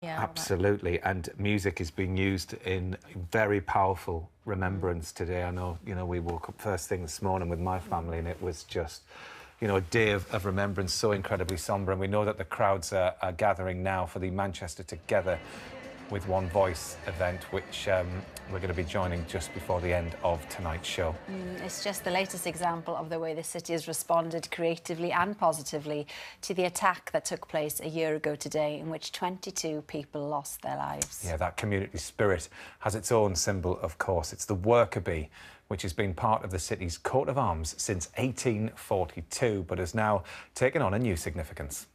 Yeah, absolutely. And music is being used in very powerful remembrance today. I know, you know, we woke up first thing this morning with my family and it was just, you know, a day of remembrance, so incredibly sombre. And we know that the crowds are gathering now for the Manchester Together with One Voice event, which we're going to be joining just before the end of tonight's show. It's just the latest example of the way the city has responded creatively and positively to the attack that took place a year ago today, in which 22 people lost their lives. Yeah, that community spirit has its own symbol, of course. It's the worker bee, which has been part of the city's coat of arms since 1842, but has now taken on a new significance.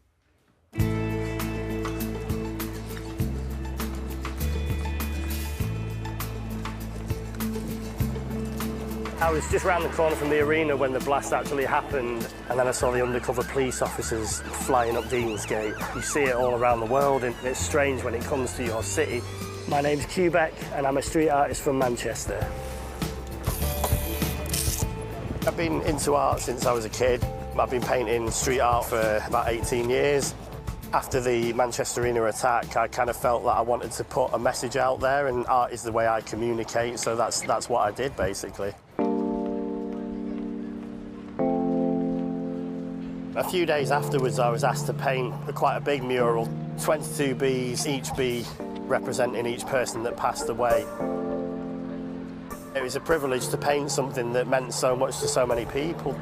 I was just round the corner from the arena when the blast actually happened, and then I saw the undercover police officers flying up Deansgate. You see it all around the world, and it's strange when it comes to your city. My name's Quebec, and I'm a street artist from Manchester. I've been into art since I was a kid. I've been painting street art for about 18 years. After the Manchester Arena attack, I kind of felt that I wanted to put a message out there, and art is the way I communicate, so that's what I did, basically. A few days afterwards, I was asked to paint quite a big mural, 22 bees, each bee representing each person that passed away. It was a privilege to paint something that meant so much to so many people.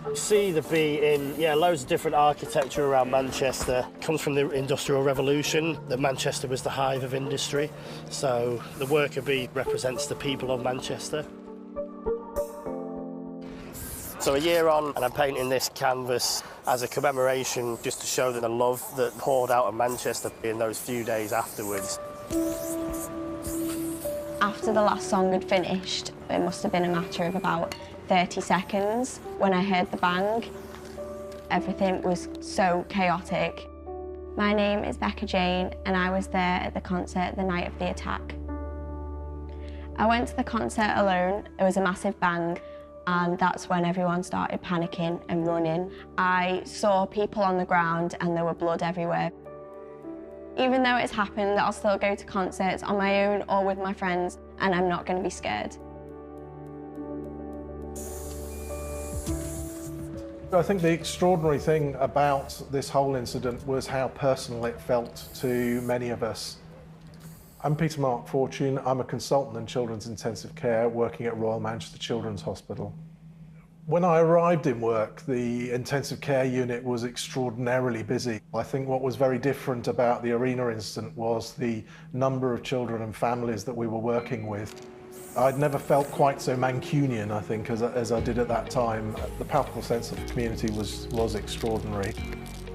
You see the bee in, loads of different architecture around Manchester. It comes from the Industrial Revolution, that Manchester was the hive of industry. So the worker bee represents the people of Manchester. So a year on, and I'm painting this canvas as a commemoration, just to show the love that poured out of Manchester in those few days afterwards. After the last song had finished, it must have been a matter of about 30 seconds. When I heard the bang, everything was so chaotic. My name is Becca Jane, and I was there at the concert the night of the attack. I went to the concert alone. There was a massive bang, and that's when everyone started panicking and running. I saw people on the ground and there were blood everywhere. Even though it's happened, I'll still go to concerts on my own or with my friends, and I'm not going to be scared. I think the extraordinary thing about this whole incident was how personal it felt to many of us. I'm Peter-Marc Fortune. I'm a consultant in children's intensive care working at Royal Manchester Children's Hospital. When I arrived in work, the intensive care unit was extraordinarily busy. I think what was very different about the arena incident was the number of children and families that we were working with. I'd never felt quite so Mancunian, I think, as I did at that time. The palpable sense of community was extraordinary.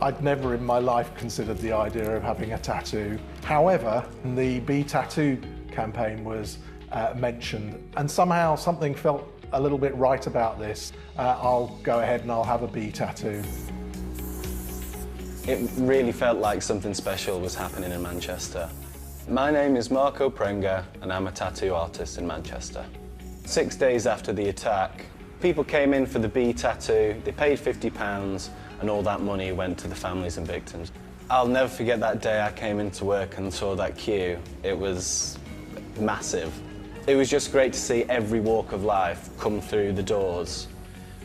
I'd never in my life considered the idea of having a tattoo. However, the Be Tattoo campaign was mentioned, and somehow something felt a little bit right about this. I'll go ahead and I'll have a bee tattoo. It really felt like something special was happening in Manchester. My name is Marco Prenga, and I'm a tattoo artist in Manchester. 6 days after the attack, people came in for the bee tattoo, they paid £50, and all that money went to the families and victims. I'll never forget that day I came into work and saw that queue. It was massive. It was just great to see every walk of life come through the doors.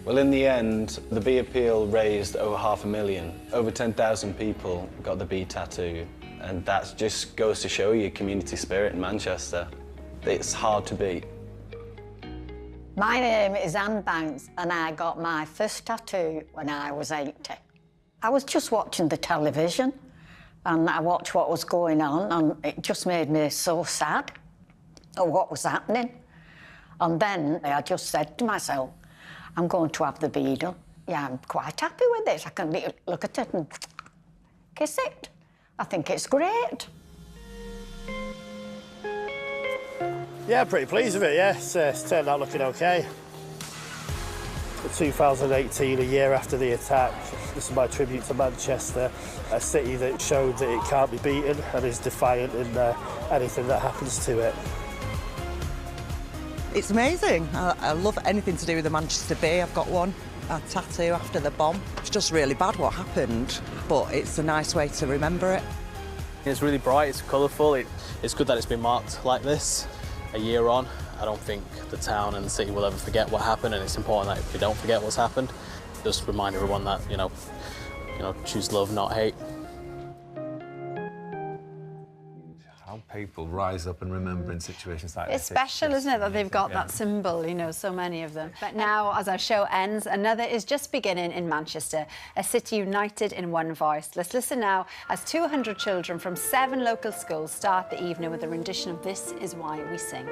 Well, in the end, the bee appeal raised over £500,000. Over 10,000 people got the bee tattoo, and that just goes to show you community spirit in Manchester. It's hard to beat. My name is Anne Banks, and I got my first tattoo when I was 80. I was just watching the television, and I watched what was going on, and it just made me so sad of what was happening. And then I just said to myself, I'm going to have the bee done. Yeah, I'm quite happy with it. I can look at it and kiss it. I think it's great. Yeah, pretty pleased with it, yeah. It's turned out looking okay. 2018, a year after the attack, this is my tribute to Manchester, a city that showed that it can't be beaten and is defiant in anything that happens to it. It's amazing. I love anything to do with the Manchester Bee. I've got one, a tattoo after the bomb. It's just really bad what happened, but it's a nice way to remember it. It's really bright, it's colourful. It's good that it's been marked like this a year on. I don't think the town and the city will ever forget what happened, and it's important that we don't forget what's happened. Just remind everyone that, you know, choose love, not hate. How people rise up and remember in situations like this. It's special, isn't it, that they've got that symbol, you know, so many of them. But now, as our show ends, another is just beginning in Manchester, a city united in one voice. Let's listen now as 200 children from 7 local schools start the evening with a rendition of This Is Why We Sing.